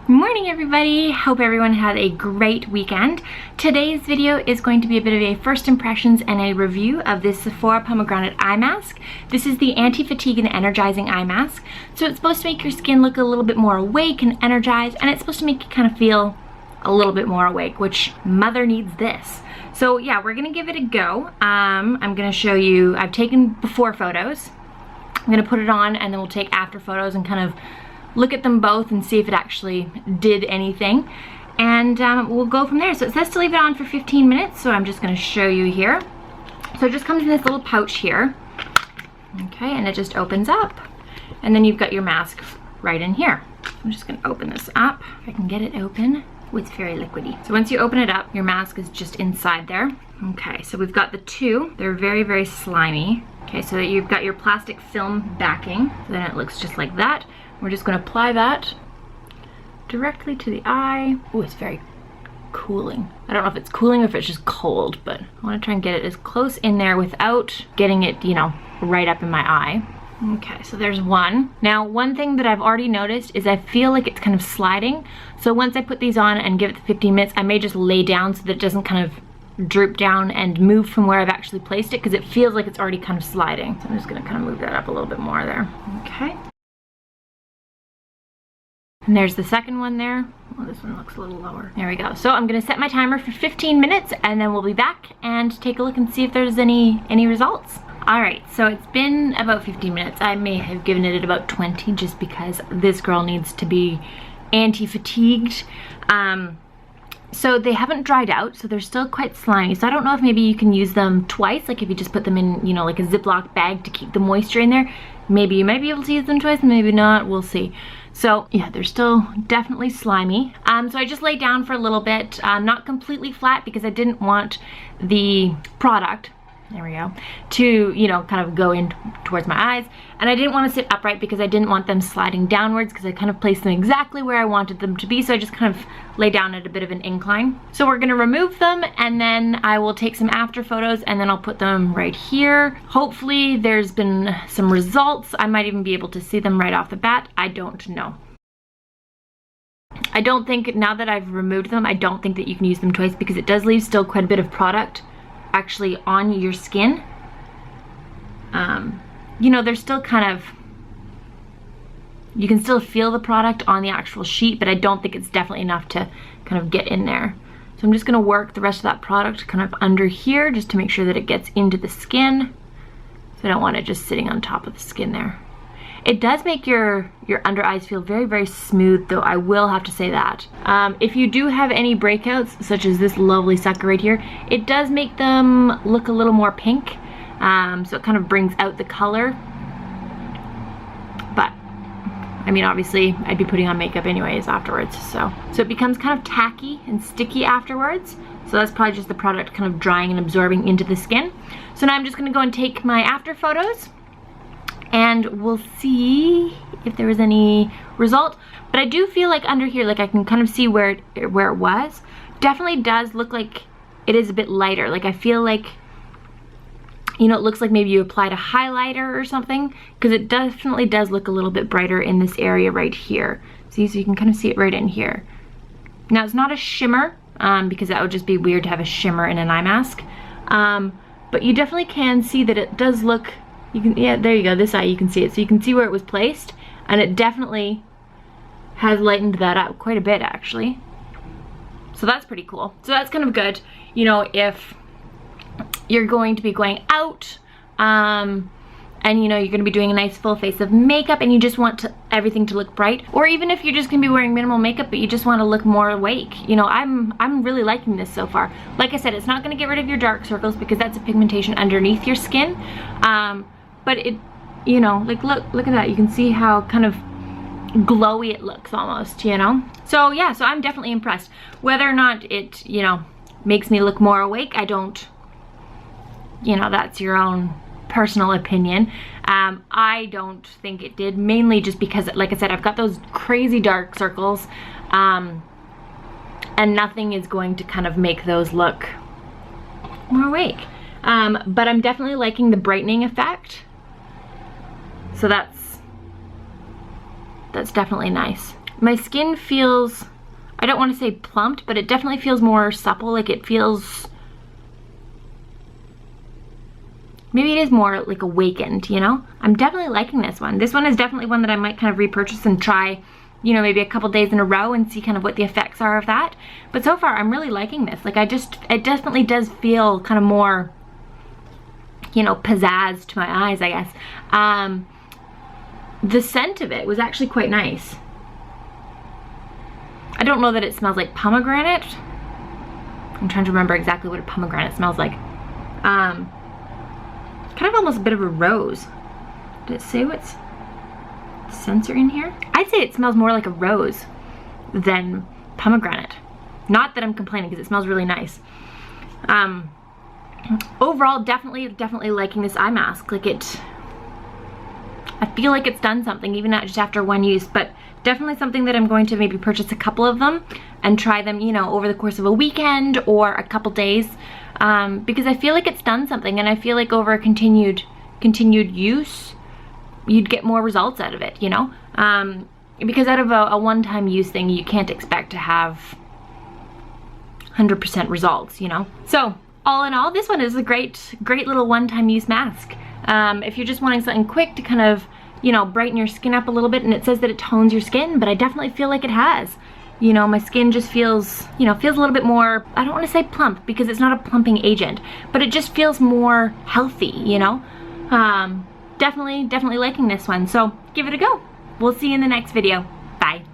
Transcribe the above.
Morning everybody, hope everyone had a great weekend. Today's video is going to be a bit of a first impressions and a review of this Sephora Pomegranate Eye Mask. This is the Anti-Fatigue and Energizing Eye Mask. So it's supposed to make your skin look a little bit more awake and energized, and it's supposed to make you kind of feel a little bit more awake, which mother needs this. So yeah, we're gonna give it a go. I'm gonna show you, I've taken before photos. I'm gonna put it on and then we'll take after photos and kind of look at them both and see if it actually did anything, and we'll go from there. So it says to leave it on for 15 minutes, so I'm just going to show you here. So it just comes in this little pouch here, okay, and it just opens up, and then you've got your mask right in here. I'm just going to open this up if I can get it open. Oh, it's very liquidy. So once you open it up, your mask is just inside there. Okay, so we've got the two. They're very, very slimy. Okay, so you've got your plastic film backing, so then it looks just like that. We're just going to apply that directly to the eye. Oh, it's very cooling. I don't know if it's cooling or if it's just cold, but I want to try and get it as close in there without getting it, you know, right up in my eye. Okay, so there's one. Now, one thing that I've already noticed is I feel like it's kind of sliding. So once I put these on and give it the 15 minutes, I may just lay down so that it doesn't kind of droop down and move from where I've actually placed it, because it feels like it's already kind of sliding. So I'm just going to kind of move that up a little bit more there. Okay. And there's the second one there. Oh, this one looks a little lower. There we go. So I'm gonna set my timer for 15 minutes and then we'll be back and take a look and see if there's any results. All right, so it's been about 15 minutes. I may have given it about 20 just because this girl needs to be anti-fatigued. So they haven't dried out, so they're still quite slimy. So I don't know if maybe you can use them twice, like if you just put them in, you know, like a Ziploc bag to keep the moisture in there. Maybe you might be able to use them twice, maybe not, we'll see. So yeah, they're still definitely slimy. So I just laid down for a little bit, not completely flat because I didn't want the product, there we go, to, you know, kind of go in towards my eyes. And I didn't want to sit upright because I didn't want them sliding downwards, because I kind of placed them exactly where I wanted them to be. So I just kind of lay down at a bit of an incline. So we're gonna remove them and then I will take some after photos and then I'll put them right here. Hopefully there's been some results. I might even be able to see them right off the bat. I don't know. I don't think, now that I've removed them, I don't think that you can use them twice because it does leave still quite a bit of product actually on your skin. You know, they're still kind of, you can still feel the product on the actual sheet, but I don't think it's definitely enough to kind of get in there. So I'm just gonna work the rest of that product kind of under here just to make sure that it gets into the skin. So I don't want it just sitting on top of the skin there. It does make your under eyes feel very, very smooth though, I will have to say that. If you do have any breakouts, such as this lovely sucker right here, it does make them look a little more pink. So it kind of brings out the color. But, I mean, obviously, I'd be putting on makeup anyways afterwards, so it becomes kind of tacky and sticky afterwards. So that's probably just the product kind of drying and absorbing into the skin. So now I'm just gonna go and take my after photos and we'll see if there was any result. But I do feel like under here, like I can kind of see where it was. Definitely does look like it is a bit lighter. Like I feel like, you know, it looks like maybe you applied a highlighter or something, because it definitely does look a little bit brighter in this area right here. See, so you can kind of see it right in here. Now it's not a shimmer, because that would just be weird to have a shimmer in an eye mask. But you definitely can see that it does look, you can, yeah, there you go, this eye you can see it. So you can see where it was placed, and it definitely has lightened that up quite a bit actually. So that's pretty cool. So that's kind of good, you know, if you're going to be going out and you know you're going to be doing a nice full face of makeup and you just want everything to look bright, or even if you're just going to be wearing minimal makeup but you just want to look more awake. You know, I'm really liking this so far. Like I said, it's not going to get rid of your dark circles because that's a pigmentation underneath your skin, but it, you know, like look at that, you can see how kind of glowy it looks almost, you know. So yeah, so I'm definitely impressed. Whether or not it, you know, makes me look more awake, I don't, you know, that's your own personal opinion. I don't think it did, mainly just because, like I said, I've got those crazy dark circles, and nothing is going to kind of make those look more awake. But I'm definitely liking the brightening effect. So that's definitely nice. My skin feels, I don't want to say plumped, but it definitely feels more supple. Like it feels, maybe it is more like awakened, you know? I'm definitely liking this one. This one is definitely one that I might kind of repurchase and try, you know, maybe a couple days in a row and see kind of what the effects are of that. But so far, I'm really liking this. Like it definitely does feel kind of more, you know, pizzazz to my eyes, I guess. The scent of it was actually quite nice. I don't know that it smells like pomegranate. I'm trying to remember exactly what a pomegranate smells like. Kind of almost a bit of a rose. Did it say what scents are in here? I'd say it smells more like a rose than pomegranate. Not that I'm complaining, because it smells really nice. Overall, definitely liking this eye mask. Like I feel like it's done something, even not just after one use, but definitely something that I'm going to maybe purchase a couple of them and try them, you know, over the course of a weekend or a couple days, because I feel like it's done something, and I feel like over a continued use, you'd get more results out of it, you know? Because out of a one-time use thing, you can't expect to have 100% results, you know? So, all in all, this one is a great little one-time use mask. If you're just wanting something quick to kind of, you know, brighten your skin up a little bit, and it says that it tones your skin, but I definitely feel like it has. You know, my skin just feels, you know, feels a little bit more, I don't want to say plump, because it's not a plumping agent, but it just feels more healthy, you know? Definitely liking this one, so give it a go. We'll see you in the next video. Bye.